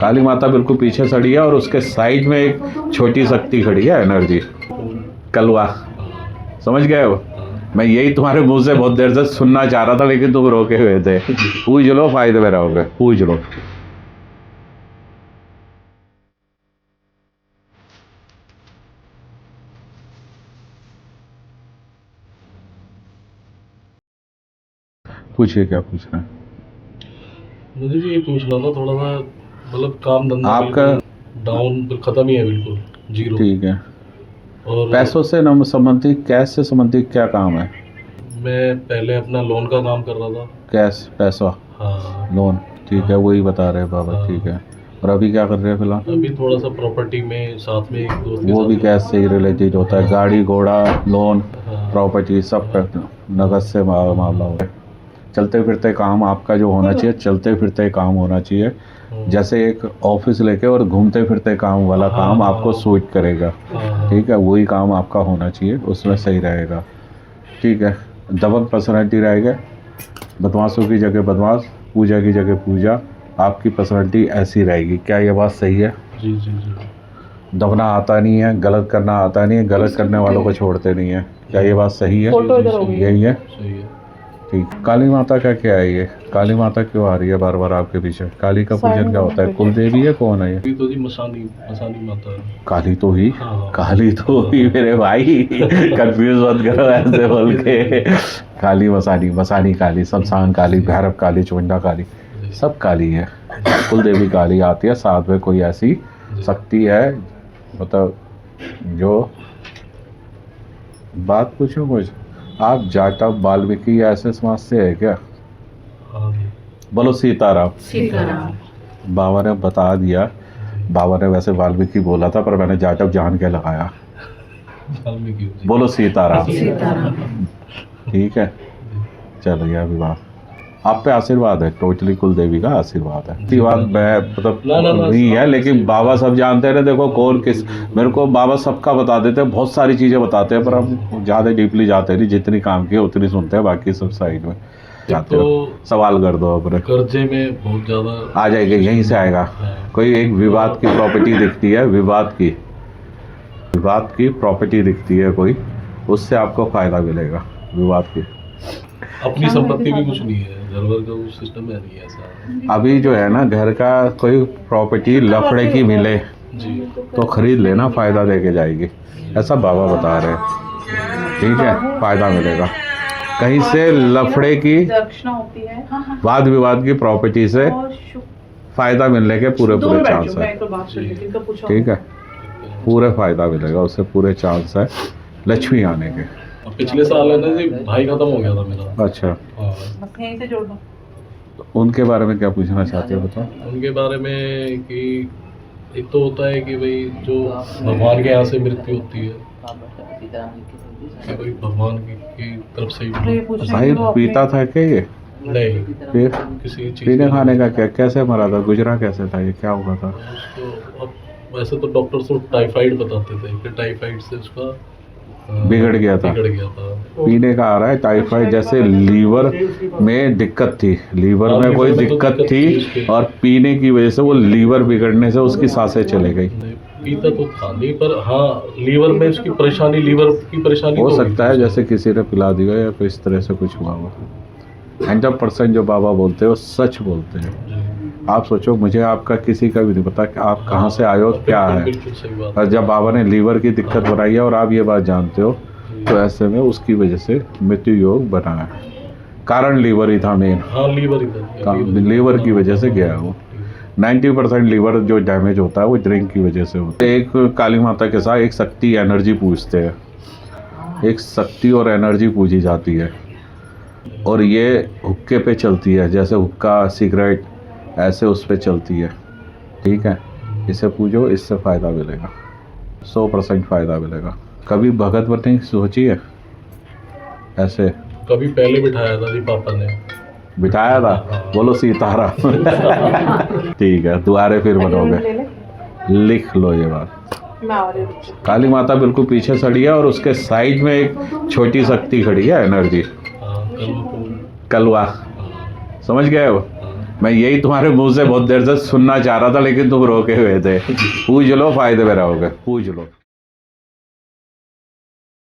काली माता बिल्कुल पीछे खड़ी है और उसके साइड में एक छोटी शक्ति खड़ी है एनर्जी कलवा। समझ गए हो? मैं यही तुम्हारे मुंह से बहुत देर से सुनना चाह रहा था लेकिन तुम रोके हुए थे। पूछ लो, फायदे में रहोगे, पूछ लो। पूछिए, क्या पूछना है? मुझे भी ये पूछना था थोड़ा सा, मतलब काम धंधा आपका डाउन खत्म ही है, बिल्कुल जीरो। ठीक है। और पैसों से न संबंधित, कैश से संबंधित क्या काम है? मैं पहले अपना लोन का काम कर रहा था। कैश, पैसा, हाँ, लोन, ठीक है, हाँ। वही बता रहे हैं बाबा। हाँ। ठीक है। और अभी क्या कर रहे हैं फिलहाल? अभी थोड़ा सा प्रॉपर्टी में साथ में एक दोस्त के वो भी साथ। कैश से ही रिलेटेड होता है। गाड़ी घोड़ा, लोन, हाँ। प्रॉपर्टी, सब का नगद से मामला होता है। चलते फिरते काम आपका जो होना चाहिए, चलते फिरते काम होना चाहिए। जैसे एक ऑफिस लेके और घूमते फिरते काम वाला काम आपको सूट करेगा। ठीक है, वही काम आपका होना चाहिए, उसमें सही रहेगा। ठीक है। दबंग पर्सनैलिटी रहेगा, बदमाशों की जगह बदमाश, पूजा की जगह पूजा, आपकी पर्सनैलिटी ऐसी रहेगी। क्या ये बात सही है? जी जी जी। दबना आता नहीं है, गलत करना आता नहीं है, गलत करने वालों को छोड़ते नहीं है। क्या ये बात सही है? यही है। सही है। ठीक। काली माता का क्या है ये? काली माता क्यों आ रही है बार बार आपके पीछे? काली का पूजन क्या होता है? कुल देवी है, कौन है ये? तो जी मसानी मसानी माता है। काली तो ही, हाँ। काली तो ही मेरे भाई, कंफ्यूज मत करो ऐसे बोल के। काली, मसानी, मसानी काली, शमशान काली, भैरव काली, चुंडा काली, सब काली है। कुल देवी काली आती है, साथ में कोई ऐसी शक्ति है, मतलब जो बात पूछो मुझे। आप जाटा वाल्मीकि ऐसे समाज से है क्या? हाँ जी। बोलो सीताराम। सीताराम। बाबा ने बता दिया। बाबा ने वैसे वाल्मीकि बोला था पर मैंने जाटव जान के लगाया। वाल्मीकि। बोलो सीताराम। सीताराम। ठीक है, चलो यह विवाह आप पे आशीर्वाद है, टोटली कुल देवी का आशीर्वाद है। आशीर्वाद मैं मतलब नहीं है, लेकिन बाबा सब जानते हैं ना। देखो कौन किस, मेरे को बाबा सबका बता देते हैं, बहुत सारी चीज़ें बताते हैं, पर हम ज़्यादा डीपली जाते नहीं। जितनी काम की उतनी सुनते हैं, बाकी सब साइड में जाते हो। सवाल कर दो अपने। कर्जे में बहुत ज़्यादा आ जाएगा, यहीं से आएगा। कोई एक विवाद की प्रॉपर्टी दिखती है, विवाद की प्रॉपर्टी दिखती है कोई, उससे आपको फ़ायदा मिलेगा। विवाद की अपनी संपत्ति भी कुछ नहीं है, घर वर का कुछ सिस्टम है नहीं ऐसा। अभी जो है ना, घर का कोई प्रॉपर्टी लफड़े की मिले जी। तो खरीद लेना, फ़ायदा देके जाएगी, ऐसा बाबा बता रहे हैं। ठीक है, फ़ायदा मिलेगा। कहीं से लफड़े की, वाद विवाद की प्रॉपर्टी से फ़ायदा मिलने के पूरे चांस है। ठीक है, पूरे फ़ायदा मिलेगा, उससे पूरे चांस है लक्ष्मी आने के। पिछले साल है ना जी, भाई खत्म हो गया था मेरा। अच्छा, हाँ। यहीं से जोड़ दो। उनके बारे में क्या पूछना चाहते हो, बताओ। उनके बारे में कि एक तो होता है कि भाई जो भगवान के यहाँ से मृत्यु होती है, कि भाई भगवान की तरफ से ही। भाई पीता था क्या ये? नहीं, फिर किसी चीज़ पीने खाने का क्या, कैसे मरा था, गुजरा कैसे था, ये क्या हुआ था? उसको अब वैसे तो डॉक्टर तो टाइफाइड बताते थे कि टाइफाइड से उसका बिगड़ गया था। पीने का आ रहा है टाइफाइड, जैसे लीवर में दिक्कत थी, लीवर में कोई दिक्कत थी और पीने की वजह से वो लीवर बिगड़ने से उसकी सांसें चले गई। पीता तो था नहीं, पर हाँ लीवर में उसकी परेशानी, लीवर की परेशानी हो सकता है जैसे किसी ने पिला दिया या कोई इस तरह से कुछ हुआ हो। 100% जो बाबा बोलते हैं वो सच बोलते हैं। आप सोचो, मुझे आपका किसी का भी नहीं पता कि आप कहाँ से आए हो, क्या है। और जब बाबा ने लीवर की दिक्कत बनाई है और आप ये बात जानते हो, तो ऐसे में उसकी वजह से मृत्यु योग बना है। कारण लीवर ही था मेन। हाँ, लीवर ही लीवर की वजह से गया वो। 90% लीवर जो डैमेज होता है वो ड्रिंक की वजह से होता है। एक काली माता के साथ एक शक्ति एनर्जी पूजते हैं, एक शक्ति और एनर्जी पूजी जाती है, और ये हुक्के पे चलती है, जैसे हुक्का सिगरेट ऐसे उस पे चलती है। ठीक है, इसे पूजो, इससे फ़ायदा मिलेगा, 100% फ़ायदा मिलेगा। कभी भगत बनने की सोची है ऐसे? कभी पहले बिठाया था जी पापा ने। बिठाया था? बोलो सीताराम। ठीक है, दोबारा फिर बनोगे, लिख लो ये बात। काली माता बिल्कुल पीछे खड़ी है और उसके साइड में एक छोटी शक्ति खड़ी है एनर्जी कलवा। समझ गए हो? मैं यही तुम्हारे मुंह से बहुत देर से सुनना चाह रहा था, लेकिन तुम रोके हुए थे। पूछ लो, फायदे में रहोगे, पूछ लो।